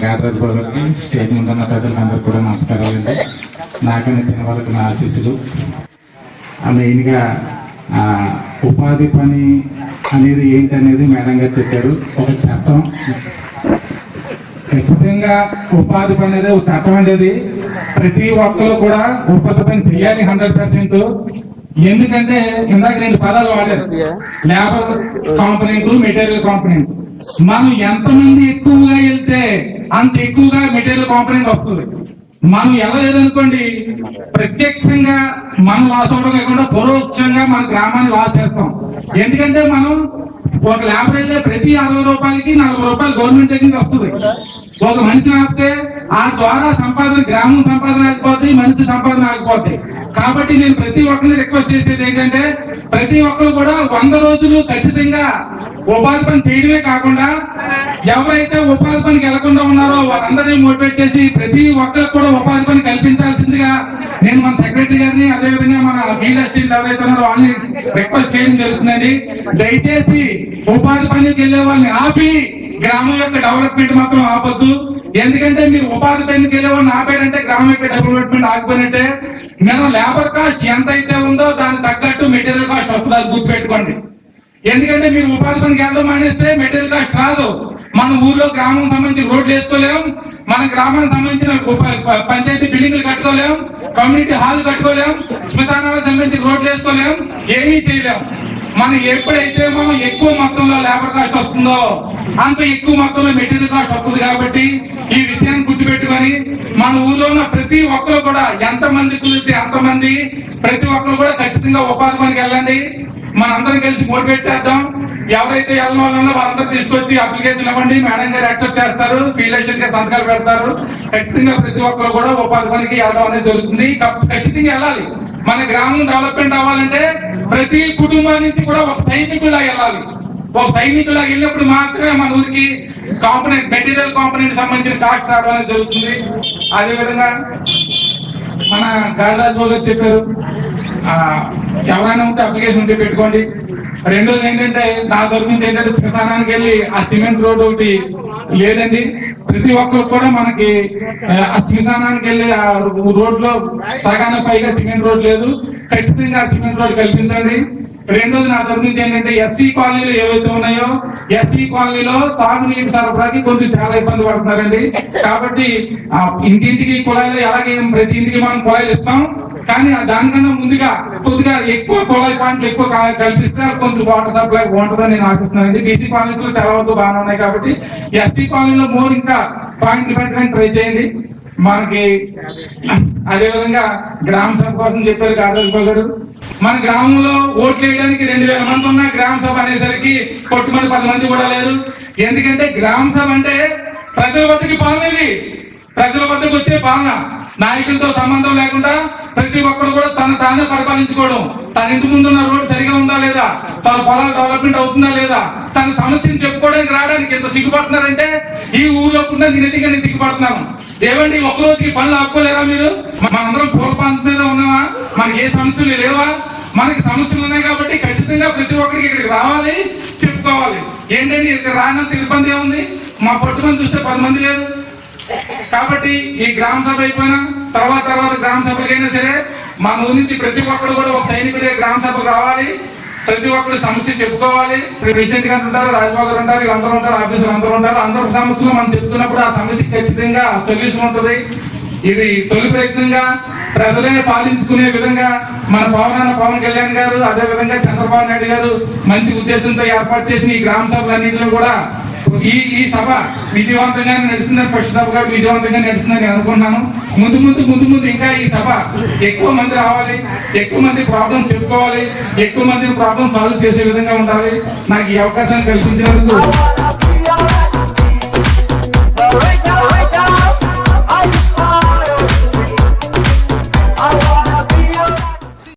గాదరాజు బాబుకి స్టేజ్ ముందు ఉన్న పెద్దలందరూ కూడా నమస్కారాలండి. నాకన్నా చిన్న వాళ్ళకి నా ఆశీస్సులు. మెయిన్గా ఉపాధి పని అనేది ఏంటనేది మేడం గారు చెప్పారు. ఒక చట్టం ఖచ్చితంగా ఉపాధి పని అనేది ఒక చట్టం అనేది ప్రతి ఒక్కరు కూడా ఉపాధి పని చేయాలి 100%. ఎందుకంటే ఇందాక రెండు పదాలు వాడారు, లేబర్ కాంపనెంట్, మెటీరియల్ కాంపనెంట్. మనం ఎంతమంది ఎక్కువగా వెళ్తే అంత ఎక్కువగా మెటీరియల్ కాంపనెంట్ వస్తుంది. మనం వెళ్ళలేదనుకోండి, ప్రత్యక్షంగా మనం లాస్ అవడం కాకుండా పరోక్షంగా మన గ్రామాన్ని లాస్ చేస్తాం. ఎందుకంటే మనం ఒక లేబర్ వెళ్ళే ప్రతి 60 రూపాయలకి 40 రూపాయలు గవర్నమెంట్ దగ్గర వస్తుంది. ఒక మనిషిని ఆపితే ఆ ద్వారా సంపాదన, గ్రామం సంపాదన ఆగిపోతాయి, మనిషి సంపాదన ఆగిపోతాయి. కాబట్టి నేను ప్రతి ఒక్కరిని రిక్వెస్ట్ చేసేది ఏంటంటే, ప్రతి ఒక్కరు కూడా 100 రోజులు ఖచ్చితంగా ఉపాధి పని చేయడమే కాకుండా ఎవరైతే ఉపాధి పనికి వెళ్లకుండా ఉన్నారో వాళ్ళందరినీ మోటివేట్ చేసి ప్రతి ఒక్కరికి కూడా ఉపాధి పని కల్పించాల్సిందిగా నేను మన సెక్రటరీ గారిని, అదేవిధంగా మన ఫీల్డ్ అసిస్టెంట్ ఎవరైతే ఉన్నారో వాళ్ళని రిక్వెస్ట్ చేయడం జరుగుతుందండి. దయచేసి ఉపాధి పనికి వెళ్లే వాళ్ళని ఆపి గ్రామం యొక్క డెవలప్మెంట్ మాత్రం ఆపొద్దు. ఎందుకంటే మీరు ఉపాధి పనికి వెళ్ళే వాళ్ళని ఆపారంటే గ్రామం యొక్క డెవలప్మెంట్ ఆగిపోయినట్టే. మనం లేబర్ కాస్ట్ ఎంత అయితే ఉందో దానికి తగ్గట్టు మెటీరియల్ కాస్ట్ వస్తుంది, అది గుర్తుపెట్టుకోండి. ఎందుకంటే మీరు ఉపాధి పనికి వెళ్ళడం మానేస్తే మెటీరియల్ కాస్ట్ రాదు. మన ఊర్లో గ్రామం సంబంధించిన రోడ్లు వేసుకోలేం, మన గ్రామానికి సంబంధించిన పంచాయతీ బిల్డింగ్లు కట్టుకోలేం, కమ్యూనిటీ హాల్ కట్టుకోలేం, శ్మశానాలకు సంబంధించిన రోడ్లు వేసుకోలేం, ఏమీ చేయలేం. మనం ఎప్పుడైతే మనం ఎక్కువ మొత్తంలో లేబర్ కాస్ట్ వస్తుందో అంత ఎక్కువ మొత్తంలో మెటీరియల్ కాస్ట్ వస్తుంది. కాబట్టి ఈ విషయాన్ని గుర్తుపెట్టుకొని మన ఊర్లో ఉన్న ప్రతి ఒక్కరు కూడా ఎంతమంది కుదిరితే అంతమంది ప్రతి ఒక్కరు కూడా ఖచ్చితంగా ఉపాధి పనికి వెళ్ళండి. మనందరం కలిసి మోటివేట్ చేద్దాం. ఎవరైతే వెళ్ళిన వాళ్ళలో వాళ్ళందరూ తీసుకొచ్చి అప్లికేషన్ ఇవ్వండి, మేడం గారు యాక్సెప్ట్ చేస్తారు, ఫీల్డ్ అసిస్టెంట్ గారు సంతకాలు పెడతారు. ఖచ్చితంగా ప్రతి ఒక్కరు కూడా ఉపాధి పనికి వెళ్ళడం అనేది జరుగుతుంది. ఖచ్చితంగా వెళ్ళాలి. మన గ్రామం డెవలప్మెంట్ అవ్వాలంటే ప్రతి కుటుంబం నుంచి కూడా ఒక సైనికులా వెళ్ళాలి. ఒక సైనికులా వెళ్ళినప్పుడు మాత్రమే మన ఊరికి కాంపనెంట్, మెటీరియల్ కాంపనెంట్ సంబంధించిన కాస్ట్ రావడం అనేది జరుగుతుంది. అదేవిధంగా మన గాదరాజు బాబు గారు చెప్పారు, ఎవరైనా ఉంటే అప్లికేషన్ ఉంటే పెట్టుకోండి. రెండోది ఏంటంటే, నా తరఫు నుంచి ఏంటంటే శ్మశానానికి వెళ్ళి ఆ సిమెంట్ రోడ్ ఒకటి లేదండి. ప్రతి ఒక్కరు కూడా మనకి ఆ శ్మశానానికి వెళ్ళి ఆ రోడ్ లో సగానికి పైగా సిమెంట్ రోడ్ లేదు. ఖచ్చితంగా ఆ సిమెంట్ రోడ్ కల్పించండి. రెండోది నా తరఫు నుంచి ఏంటంటే, ఎస్సీ కాలనీలు ఏవైతే ఉన్నాయో ఎస్సీ కాలనీలో తాగునీటి సరఫరాకి కొంచెం చాలా ఇబ్బంది పడుతున్నారండి. కాబట్టి ఇంటింటికి కుళాయిలు, ఎలాగే ప్రతి ఇంటికి మనం కుళాయిలు ఇస్తాం, కానీ దానికన్నా ముందుగా కొద్దిగా ఎక్కువ కుళాయి పాయింట్లు ఎక్కువ కల్పిస్తే కొంచెం వాటర్ సప్లై బాగుంటుందని నేను ఆశిస్తున్నానండి. బీసీ కాలనీస్ లో చాలా వరకు బాగానే ఉన్నాయి. కాబట్టి ఎస్సీ కాలనీలో మోర్ ఇంకా పాయింట్లు పెంచడానికి ట్రై చేయండి మనకి. అదేవిధంగా గ్రామ సభ కోసం చెప్పారు గాదరాజు గారు. మన గ్రామంలో ఓట్లు వేయడానికి 2000 మంది ఉన్న గ్రామ సభ అనేసరికి కొట్టుమంది 10 మంది కూడా లేరు. ఎందుకంటే గ్రామ సభ అంటే ప్రజల వద్దకి పాలన, ఇది ప్రజల వద్దకు వచ్చే పాలన. నాయకులతో సంబంధం లేకుండా ప్రతి ఒక్కరు కూడా తానే పరిపాలించుకోవడం. తన ఇంటి ముందు ఉన్న రోడ్డు సరిగా ఉందా లేదా, తన పొలాలు డెవలప్మెంట్ అవుతుందా లేదా, తన సమస్యను చెప్పుకోవడానికి రావడానికి ఎంత సిగ్గుపడుతున్నారంటే ఈ ఊళ్ళో కూడా నేను ఎందుకని సిగ్గుపడుతున్నాను. ఏమండి, ఒక్కరోజుకి పనులు ఆపుకోలేరా మీరు? మనందరం పూర్వపాంత మీద ఉన్నావా? మనకి ఏ సమస్యలు లేవా? మనకి సమస్యలు ఉన్నాయి కాబట్టి ఖచ్చితంగా ప్రతి ఒక్కరికి ఇక్కడికి రావాలి, చెప్పుకోవాలి. ఏంటండి ఇక్కడ రానంత ఇబ్బంది ఏముంది? మా పట్టుకొని చూస్తే 10 మంది లేరు. కాబట్టి ఈ గ్రామ సభ అయిపోయినా తర్వాత గ్రామ సభలకైనా సరే మన ఊరి నుంచి ప్రతి ఒక్కరు కూడా ఒక సైనికుడే గ్రామ సభకు రావాలి. ప్రతి ఒక్కరు సమస్య చెప్పుకోవాలి. ప్రెసిడెంట్ గారు ఉంటారు, రాజబాబు గారు ఉంటారు, వీళ్ళందరూ ఉంటారు, ఆఫీసర్లు అందరూ ఉంటారు. అందరూ సమస్యలు మనం చెప్పుకున్నప్పుడు ఆ సమస్య ఖచ్చితంగా సొల్యూషన్ ఉంటుంది. ఇది తొలి ప్రయత్నంగా ప్రజలే పాలించుకునే విధంగా మన పవన్ కళ్యాణ్ గారు, అదే విధంగా చంద్రబాబు నాయుడు గారు మంచి ఉద్దేశంతో ఏర్పాటు చేసిన ఈ గ్రామ సభలన్నింటిలో కూడా ఈ సభ విజయవంతంగా నడిచిందని, ఫస్ట్ సభ కాబట్టి విజయవంతంగా నడిచిందని అనుకుంటున్నాను. ముందు ఇంకా ఈ సభ ఎక్కువ మంది రావాలి, ఎక్కువ మంది ప్రాబ్లమ్స్ చెప్పుకోవాలి, ఎక్కువ మంది ప్రాబ్లమ్స్ సాల్వ్ చేసే విధంగా ఉండాలి. నాకు ఈ అవకాశాన్ని కల్పించినందుకు